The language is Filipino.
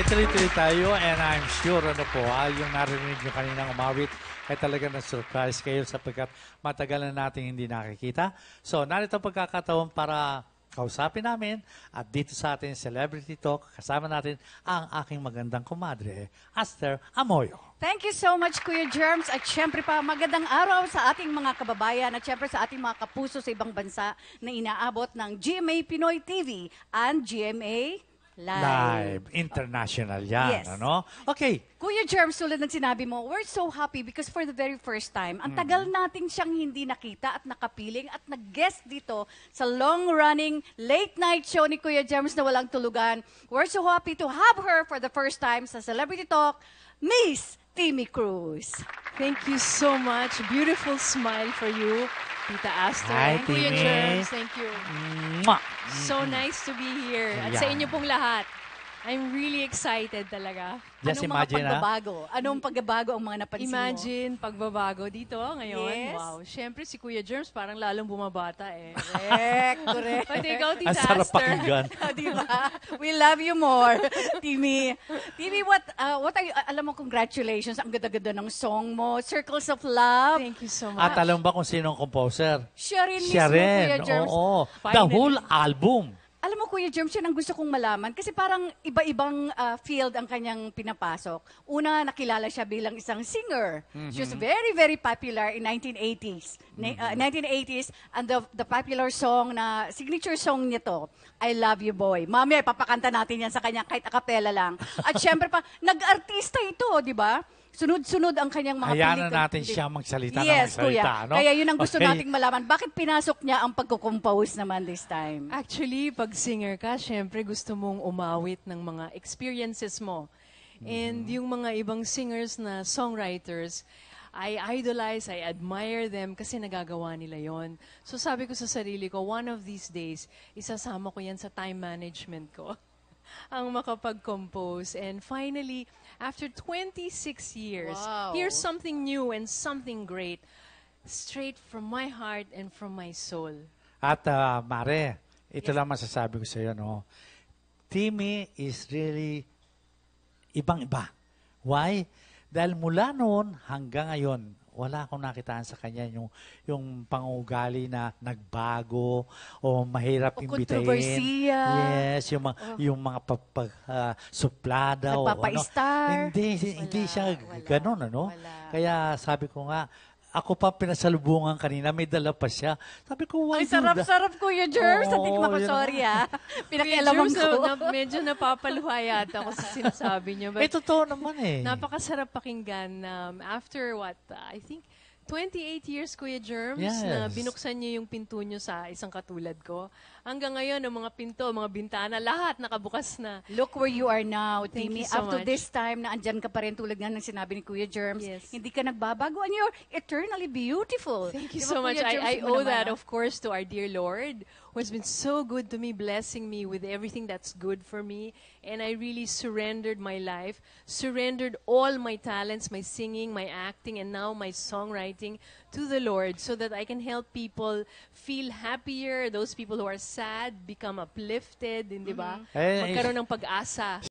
tuloy-tuloy tayo and I'm sure yung narinig nyo kaninang umawit ay talaga na-surprise kayo sapagkat matagal na natin hindi nakikita. So, narito ang pagkakataon para kausapin namin at dito sa ating Celebrity Talk, kasama natin ang aking magandang kumadre, Aster Amoyo. Thank you so much, Kuya Germs. At syempre pa, magandang araw sa ating mga kababayan at syempre sa ating mga kapuso sa ibang bansa na inaabot ng GMA Pinoy TV and GMA Live. International yan, Yes. ano? Okay. Kuya Germs, tulad ng sinabi mo, we're so happy because for the very first time, ang tagal nating siyang hindi nakita at nakapiling at nag-guest dito sa long-running late-night show ni Kuya Germs na walang tulugan. We're so happy to have her for the first time sa Celebrity Talk, Miss Timmy Cruz. Thank you so much. Beautiful smile for you, Tita Aster. Hi, And Kuya Timmy. Germs, thank you. Mwah! So nice to be here. At Yeah. sa inyo pong lahat. I'm really excited talaga. Just Anong imagine, mga pagbabago? Anong pagbabago ang mga napansin mo? Imagine, pagbabago dito ngayon. Yes. Wow. Siyempre, si Kuya Germs parang lalong bumabata eh. Correct, correct. Pati ikaw, Tita Ang sarap Aster. pakinggan. Di ba? We love you more, Timmy. Timmy, what are you, alam mo, congratulations. Ang ganda-ganda ng song mo, Circles of Love. Thank you so much. At alam ba kung sino ang composer? Siya rin Siya mismo, Kuya rin. Germs. Oo. The Finally. whole album. Alam mo, Kuya Germs, yun ang gusto kong malaman. Kasi parang iba-ibang field ang kanyang pinapasok. Una, nakilala siya bilang isang singer. She was very, very popular in 1980s. 1980s, and the popular song na, signature song nito, I Love You Boy. Mami, papakanta natin yan sa kanya kahit a cappella lang. At syempre pa, nag-artista ito, di ba? Sunod-sunod ang kanyang mga Hayaan na pelikula. natin siya magsalita Yes, ng magsalita. Kuya. No? Kaya yun ang gusto Okay. nating malaman. Bakit pinasok niya ang pagkukompose naman this time? Actually, pag singer ka, syempre gusto mong umawit ng mga experiences mo. And yung mga ibang singers na songwriters, I idolize, I admire them kasi nagagawa nila yon. So sabi ko sa sarili ko, one of these days, isasama ko yan sa time management ko. Ang makapag-compose. And finally, after 26 years, Wow. here's something new and something great. Straight from my heart and from my soul. At Mare, ito lang masasabi ko sa iyo, no? Timmy is really ibang-iba. Why? Dahil mula noon hanggang ngayon, wala akong nakitaan sa kanya yung pangugali na nagbago o mahirap O imbitahin. kontrobersiya. Yes, yung mga suplada o ano. Nagpapa-star. Hindi siya wala. ganun, ano? Wala. Kaya sabi ko nga, ako pa pinasalubungan kanina, may dala pa siya. Sabi ko, why Ang do that? sarap-sarap, Kuya Germs. Oo, Natikma ko, yun sorry ah. Kuya Pinakialaman Germs, ko. medyo napapaluha yata ako sa sinasabi niyo. Eh, But totoo naman eh. napakasarap pakinggan. After what, I think, 28 years, Kuya Germs, Yes. na binuksan niyo yung pinto niyo sa isang katulad ko. Hanggang ngayon, ang mga pinto, mga bintana, lahat nakabukas na. Look where you are now, Thank Timmy. you so Up to much. this time na andyan ka pa rin tulad nga ng sinabi ni Kuya Germs. Yes. Hindi ka nagbabago and you're eternally beautiful. Thank you Di ba, so much. Kuya Germs, I mo owe naman, that, ah? of course, to our dear Lord, who has been so good to me, blessing me with everything that's good for me. And I really surrendered my life, surrendered all my talents, my singing, my acting, and now my songwriting to the Lord so that I can help people feel happier, those people who are sad, become uplifted, hindi ba? Eh, Magkaroon ng pag-asa.